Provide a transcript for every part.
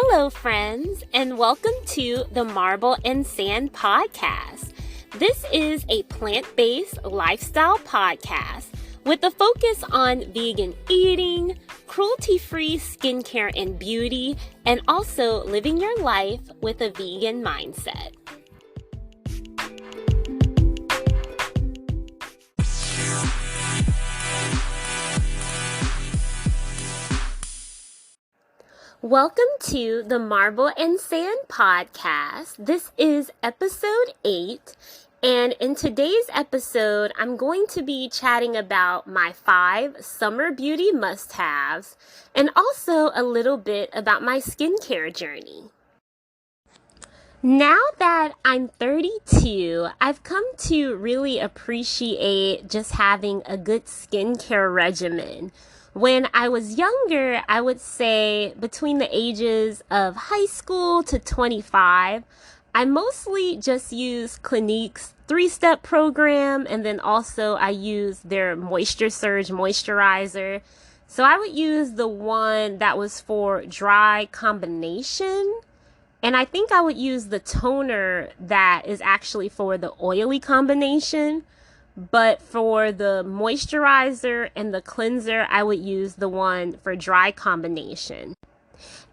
Hello, friends, and welcome to the Marble and Sand podcast. This is a plant-based lifestyle podcast with a focus on vegan eating, cruelty-free skincare and beauty, and also living your life with a vegan mindset. Welcome to the Marble and Sand podcast. This is episode 8, and in today's episode, I'm going to be chatting about my 5 summer beauty must-haves and also a little bit about my skincare journey. Now that I'm 32, I've come to really appreciate just having a good skincare regimen. When I was younger, I would say between the ages of high school to 25, I mostly just used Clinique's 3-step program, and then also I used their Moisture Surge moisturizer. So I would use the one that was for dry combination, and I think I would use the toner that is actually for the oily combination. But for the moisturizer and the cleanser, I would use the one for dry combination.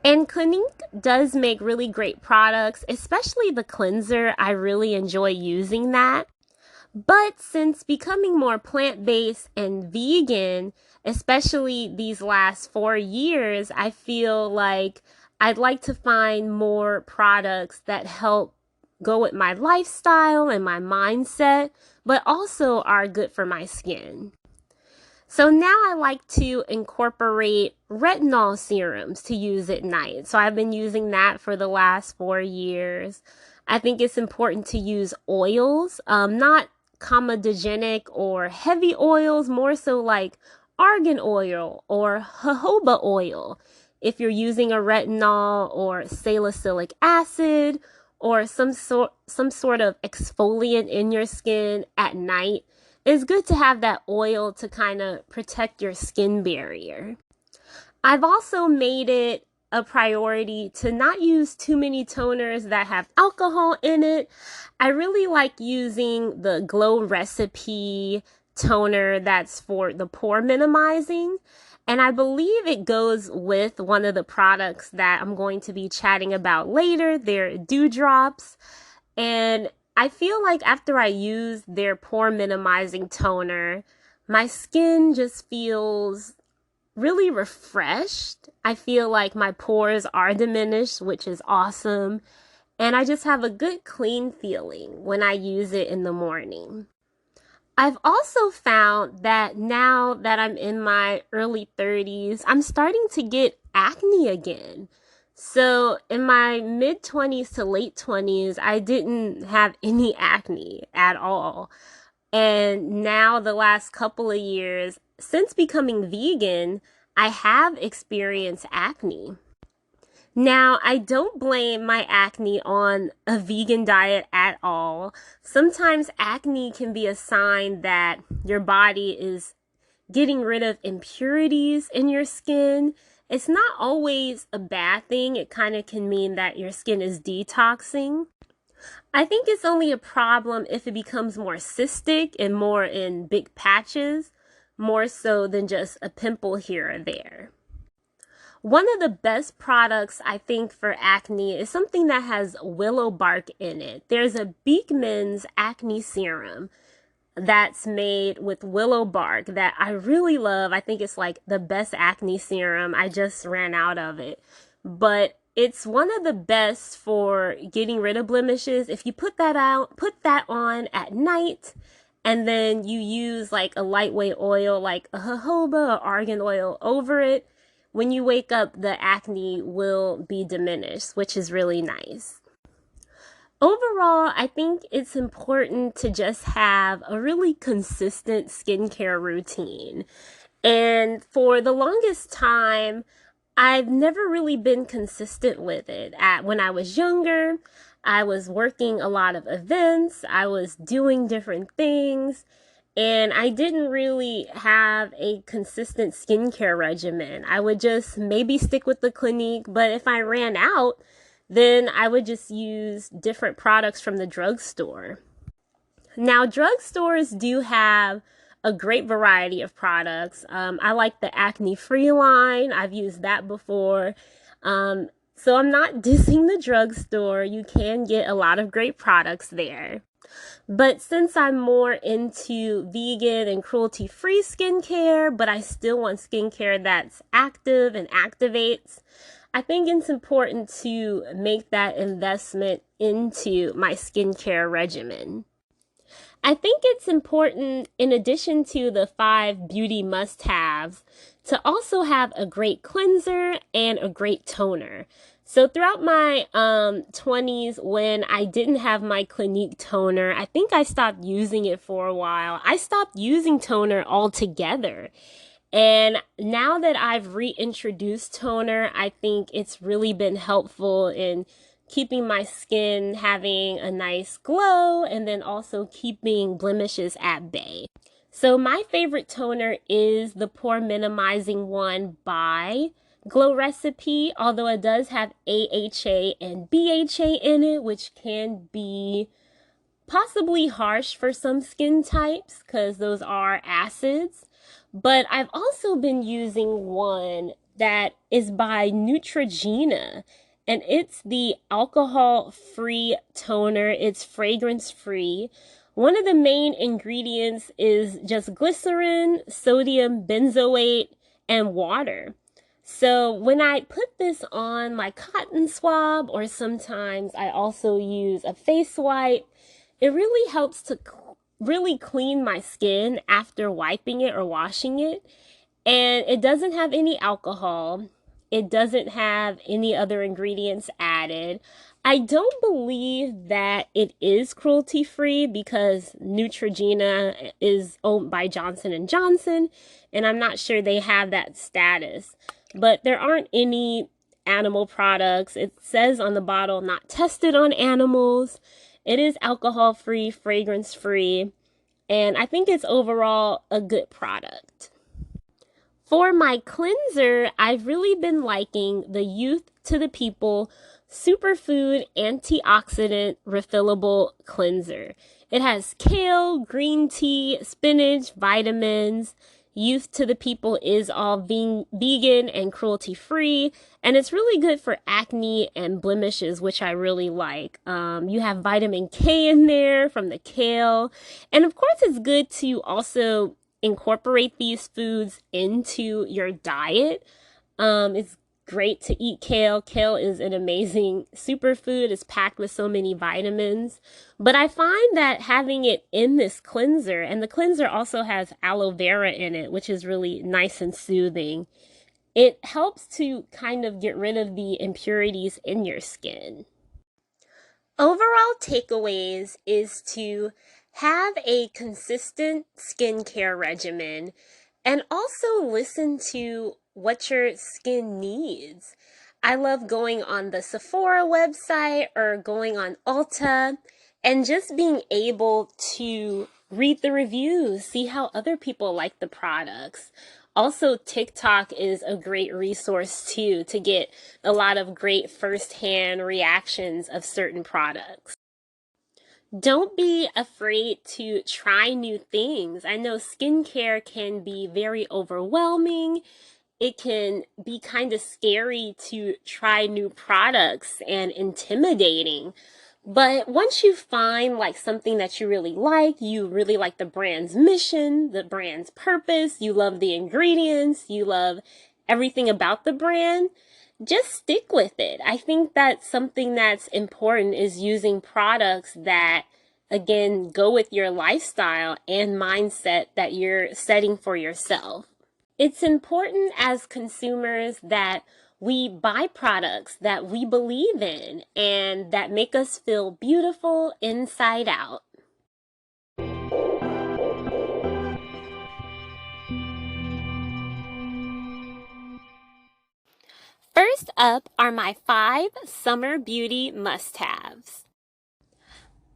And Clinique does make really great products, especially the cleanser. I really enjoy using that. But since becoming more plant-based and vegan, especially these last 4 years, I feel like I'd like to find more products that help go with my lifestyle and my mindset, but also are good for my skin. So now I like to incorporate retinol serums to use at night. So I've been using that for the last 4 years. I think it's important to use oils, not comedogenic or heavy oils, more so like argan oil or jojoba oil. If you're using a retinol or salicylic acid, or some sort of exfoliant in your skin at night, it's good to have that oil to kind of protect your skin barrier. I've also made it a priority to not use too many toners that have alcohol in it. I really like using the Glow Recipe toner that's for the pore minimizing. And I believe it goes with one of the products that I'm going to be chatting about later, their dewdrops. And I feel like after I use their pore minimizing toner, my skin just feels really refreshed. I feel like my pores are diminished, which is awesome. And I just have a good clean feeling when I use it in the morning. I've also found that now that I'm in my early 30s, I'm starting to get acne again. So in my mid-20s to late 20s, I didn't have any acne at all. And now the last couple of years, since becoming vegan, I have experienced acne. Now, I don't blame my acne on a vegan diet at all. Sometimes acne can be a sign that your body is getting rid of impurities in your skin. It's not always a bad thing. It kind of can mean that your skin is detoxing. I think it's only a problem if it becomes more cystic and more in big patches, more so than just a pimple here or there. One of the best products, I think, for acne is something that has willow bark in it. There's a Beekman's acne serum that's made with willow bark that I really love. I think it's like the best acne serum. I just ran out of it. But it's one of the best for getting rid of blemishes. If you put that on at night, and then you use like a lightweight oil like a jojoba or argan oil over it, when you wake up, the acne will be diminished, which is really nice. Overall, I think it's important to just have a really consistent skincare routine. And for the longest time, I've never really been consistent with it. When I was younger, I was working a lot of events. I was doing different things. and I didn't really have a consistent skincare regimen. I would just maybe stick with the Clinique, but if I ran out, then I would just use different products from the drugstore. Now, drugstores do have a great variety of products. I like the acne free line. I've used that before. So I'm not dissing the drugstore. You can get a lot of great products there. But since I'm more into vegan and cruelty free skincare, but I still want skincare that's active and activates, I think it's important to make that investment into my skincare regimen. I think it's important, in addition to the 5 beauty must-haves, to also have a great cleanser and a great toner. So throughout my 20s, when I didn't have my Clinique toner, I think I stopped using it for a while. I stopped using toner altogether. And now that I've reintroduced toner, I think it's really been helpful in keeping my skin having a nice glow and then also keeping blemishes at bay. So my favorite toner is the pore minimizing one by Glow Recipe, although it does have AHA and BHA in it, which can be possibly harsh for some skin types because those are acids. But I've also been using one that is by Neutrogena, and it's the alcohol-free toner. It's fragrance-free. One of the main ingredients is just glycerin, sodium benzoate, and water. So when I put this on my cotton swab, or sometimes I also use a face wipe, it really helps to really clean my skin after wiping it or washing it. And it doesn't have any alcohol. It doesn't have any other ingredients added. I don't believe that it is cruelty free because Neutrogena is owned by Johnson and Johnson, and I'm not sure they have that status. But there aren't any animal products. It says on the bottle, not tested on animals. It is alcohol free, fragrance free, and I think it's overall a good product. For my cleanser, I've really been liking the Youth to the People Superfood Antioxidant Refillable Cleanser. It has kale, green tea, spinach, vitamins. Youth to the People is all vegan and cruelty free, and it's really good for acne and blemishes, which I really like. You have vitamin K in there from the kale, and of course it's good to also incorporate these foods into your diet. It's great to eat kale. Kale is an amazing superfood. It's packed with so many vitamins. But I find that having it in this cleanser, and the cleanser also has aloe vera in it, which is really nice and soothing, it helps to kind of get rid of the impurities in your skin. Overall takeaways is to have a consistent skincare regimen and also listen to what your skin needs. I love going on the Sephora website or going on Ulta and just being able to read the reviews, see how other people like the products. Also, TikTok is a great resource too to get a lot of great firsthand reactions of certain products. Don't be afraid to try new things. I know skincare can be very overwhelming. It can be kind of scary to try new products and intimidating. But once you find like something that you really like the brand's mission, the brand's purpose, you love the ingredients, you love everything about the brand, just stick with it. I think that something that's important is using products that, again, go with your lifestyle and mindset that you're setting for yourself. It's important as consumers that we buy products that we believe in and that make us feel beautiful inside out. First up are my 5 summer beauty must-haves.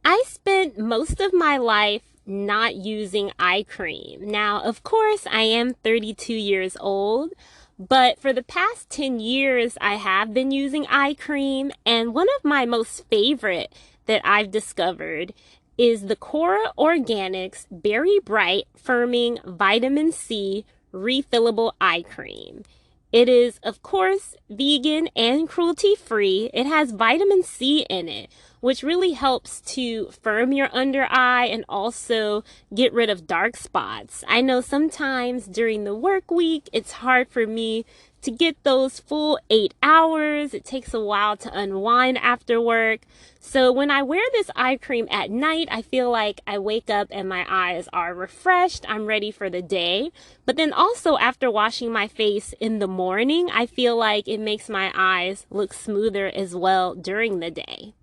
I spent most of my life not using eye cream. Now, of course, I am 32 years old, but for the past 10 years, I have been using eye cream, and one of my most favorite that I've discovered is the Kora Organics Berry Bright Firming Vitamin C Refillable Eye Cream. It is, of course, vegan and cruelty-free. It has vitamin C in it, which really helps to firm your under eye and also get rid of dark spots. I know sometimes during the work week, it's hard for me to get those full 8 hours. It takes a while to unwind after work. So when I wear this eye cream at night, I feel like I wake up and my eyes are refreshed. I'm ready for the day. But then also after washing my face in the morning, I feel like it makes my eyes look smoother as well during the day.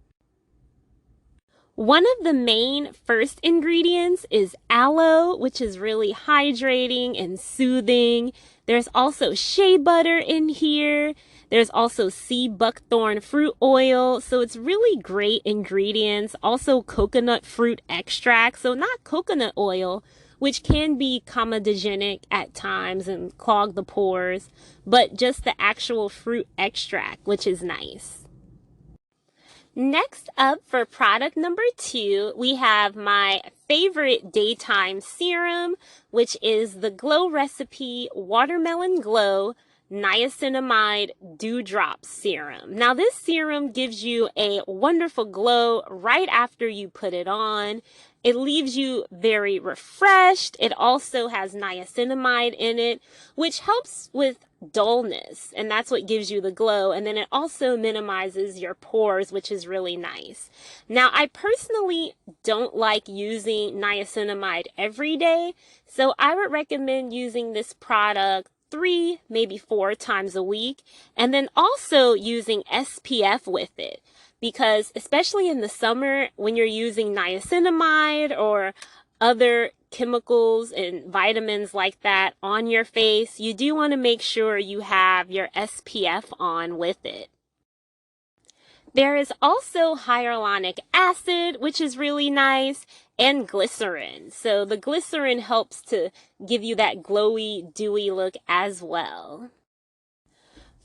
One of the main first ingredients is aloe, which is really hydrating and soothing. There's also shea butter in here. There's also sea buckthorn fruit oil. So it's really great ingredients. Also coconut fruit extract. So not coconut oil, which can be comedogenic at times and clog the pores, but just the actual fruit extract, which is nice. Next up, for product number 2, we have my favorite daytime serum, which is the Glow Recipe Watermelon Glow Niacinamide Dewdrop Serum. Now, this serum gives you a wonderful glow right after you put it on. It leaves you very refreshed. It also has niacinamide in it, which helps with dullness, and that's what gives you the glow. And then it also minimizes your pores, which is really nice. Now, I personally don't like using niacinamide every day, so I would recommend using this product 3, maybe 4 times a week, and then also using SPF with it. Because especially in the summer, when you're using niacinamide or other chemicals and vitamins like that on your face, you do want to make sure you have your SPF on with it. There is also hyaluronic acid, which is really nice, and glycerin. So the glycerin helps to give you that glowy, dewy look as well.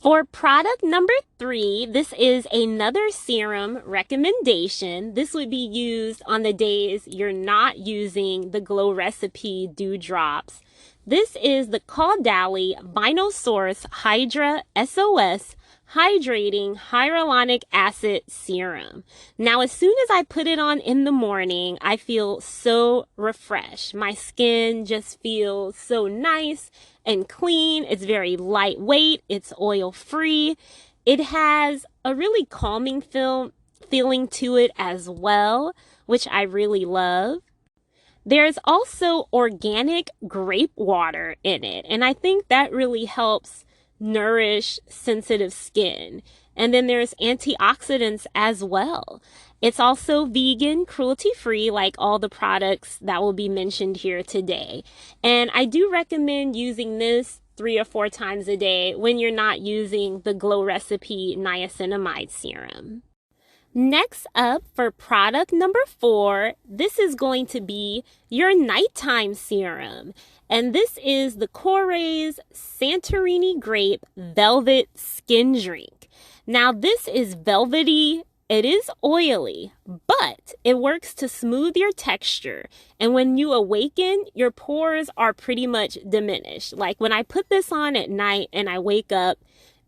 For product number 3, this is another serum recommendation. This would be used on the days you're not using the Glow Recipe Dewdrops. This is the Caudalie Vinyl Source Hydra SOS Hydrating Hyaluronic Acid Serum. Now, as soon as I put it on in the morning, I feel so refreshed. My skin just feels so nice and clean. It's very lightweight. It's oil-free. It has a really calming feeling to it as well, which I really love. There's also organic grape water in it, and I think that really helps nourish sensitive skin. And then there's antioxidants as well. It's also vegan, cruelty-free, like all the products that will be mentioned here today. And I do recommend using this 3 or 4 times a day when you're not using the Glow Recipe Niacinamide Serum. Next up, for product number 4, this is going to be your nighttime serum. And this is the Korres Santorini Grape Velvet Skin Drink. Now, this is velvety. It is oily, but it works to smooth your texture. And when you awaken, your pores are pretty much diminished. Like when I put this on at night and I wake up,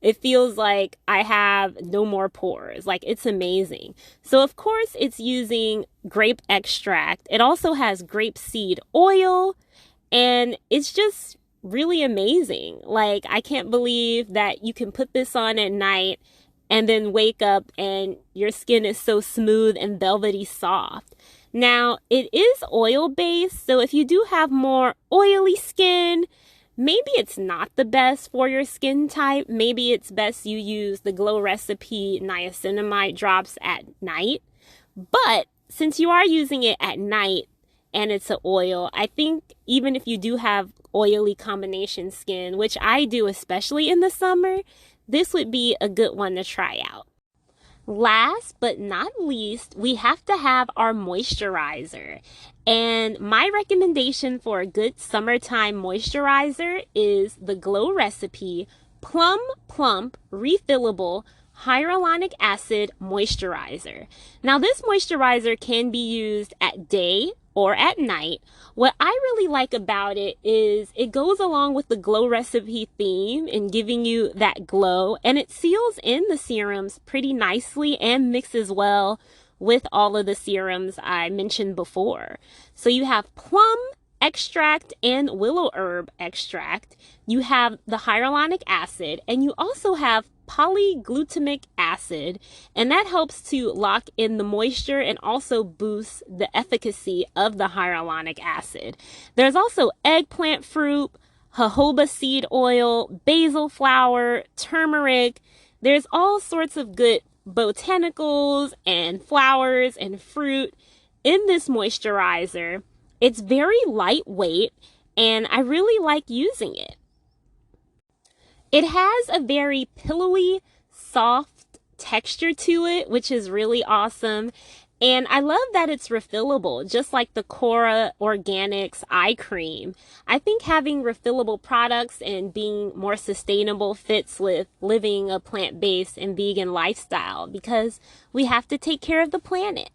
it feels like I have no more pores. Like, it's amazing. So, of course, it's using grape extract. It also has grape seed oil, and it's just really amazing. Like, I can't believe that you can put this on at night and then wake up and your skin is so smooth and velvety soft. Now, it is oil-based, so if you do have more oily skin, maybe it's not the best for your skin type. Maybe it's best you use the Glow Recipe Niacinamide drops at night. But since you are using it at night and it's an oil, I think even if you do have oily combination skin, which I do especially in the summer, this would be a good one to try out. Last but not least, we have to have our moisturizer. And my recommendation for a good summertime moisturizer is the Glow Recipe Plump Refillable Hyaluronic Acid Moisturizer. Now, this moisturizer can be used at day or at night. What I really like about it is it goes along with the Glow Recipe theme in giving you that glow, and it seals in the serums pretty nicely and mixes well with all of the serums I mentioned before. So you have plum extract and willow herb extract, you have the hyaluronic acid, and you also have polyglutamic acid, and that helps to lock in the moisture and also boosts the efficacy of the hyaluronic acid. There's also eggplant fruit, jojoba seed oil, basil flower, turmeric. There's all sorts of good botanicals and flowers and fruit in this moisturizer. It's very lightweight, and I really like using it. It has a very pillowy, soft texture to it, which is really awesome. And I love that it's refillable, just like the Kora Organics eye cream. I think having refillable products and being more sustainable fits with living a plant-based and vegan lifestyle, because we have to take care of the planet.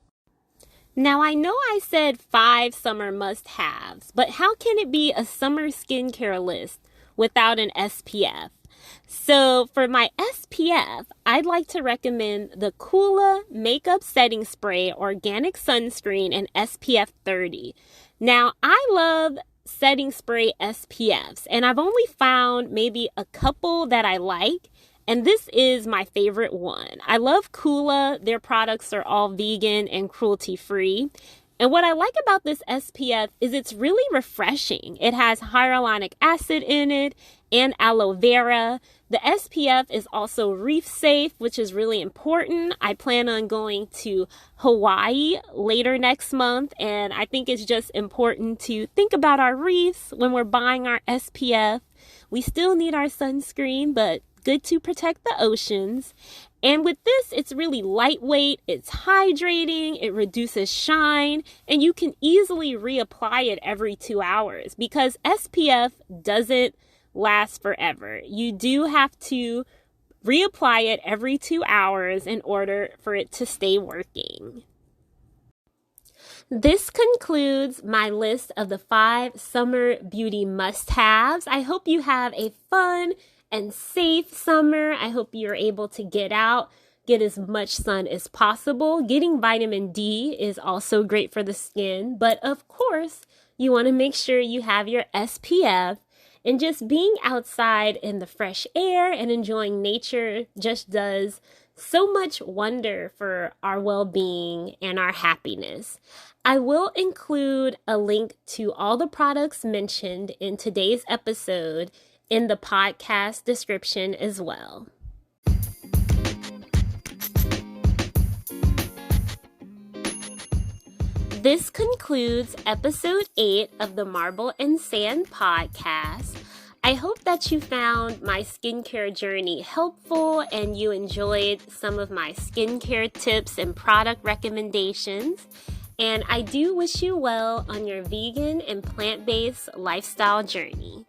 Now, I know I said 5 summer must-haves, but how can it be a summer skincare list without an SPF? So for my SPF, I'd like to recommend the Coola Makeup Setting Spray Organic Sunscreen in SPF 30. Now, I love setting spray SPFs, and I've only found maybe a couple that I like, and this is my favorite one. I love Coola. Their products are all vegan and cruelty-free. And what I like about this SPF is it's really refreshing. It has hyaluronic acid in it and aloe vera. The SPF is also reef safe, which is really important. I plan on going to Hawaii later next month, and I think it's just important to think about our reefs when we're buying our SPF. We still need our sunscreen, but good to protect the oceans. And with this, it's really lightweight, it's hydrating, it reduces shine, and you can easily reapply it every 2 hours because SPF doesn't last forever. You do have to reapply it every 2 hours in order for it to stay working. This concludes my list of the 5 summer beauty must-haves. I hope you have a fun and safe summer. I hope you're able to get out, get as much sun as possible. Getting vitamin D is also great for the skin, but of course, you want to make sure you have your SPF, and just being outside in the fresh air and enjoying nature just does so much wonder for our well-being and our happiness. I will include a link to all the products mentioned in today's episode in the podcast description as well. This concludes episode 8 of the Marble and Sand podcast. I hope that you found my skincare journey helpful and you enjoyed some of my skincare tips and product recommendations. And I do wish you well on your vegan and plant-based lifestyle journey.